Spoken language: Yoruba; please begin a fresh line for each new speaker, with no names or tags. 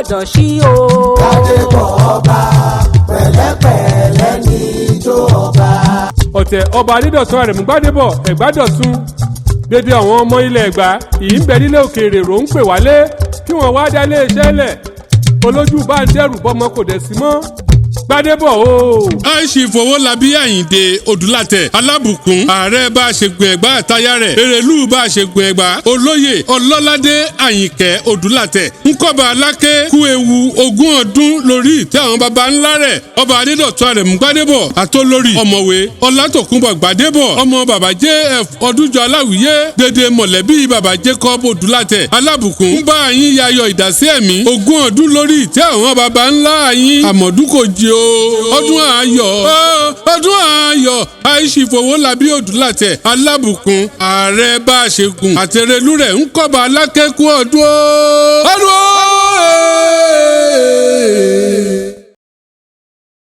gbọ́dọ̀ ṣí o.
Gbádébò ọba pẹ̀lẹ́pẹ̀lẹ́ ní ijó ọba.
ọ̀tẹ̀ ọba Adedotun Aremu Gbádébò Ègbádọ̀tun dédé àwọn ọmọ ilẹ̀ Ègbá yìí ń bẹ nílé òkèèrè rò ń pè wálé kí wọ́n wá dá iléeṣẹ́ lẹ̀ olójú bá ń dẹ́rù bọ́mọ kò dẹ̀ sí mọ́ Gbádébò o.
àìsí Fowólabí Àyìndé Odulate alábùkún ààrẹ Baasegun Ègbá àtayá rẹ̀ èrèlú Baasegun Ègbá olóyè Ọlọ́ládé Àyìnkẹ́ Odulate ńkọ́ba ALAKE kú ewu 20 ọdún lórí ìtẹ́ àwọn baba ńlá rẹ̀ ọba Adedotun Aremu Gbádébò àtolórí ọ̀mọ̀wé Ọlátòkunbọ̀ Gbádébò ọmọ bàbá JF Ọdúnjọ Aláwìyé dédé mọ̀lẹ́bí bàbá Jacob Odulate alábùkún ń bá yín yayọ̀ ìdásí ẹ̀mí 20 ọdún lórí ìtẹ́ àwọn baba ńlá yín àmọ̀dún kò jí o ọdún ayọ̀ àìsí Fowólabí Odulate alábùkún ààrẹ Baasegun àtẹrẹlú rẹ̀ ń kọ́ba ALAKE kú ọdún o.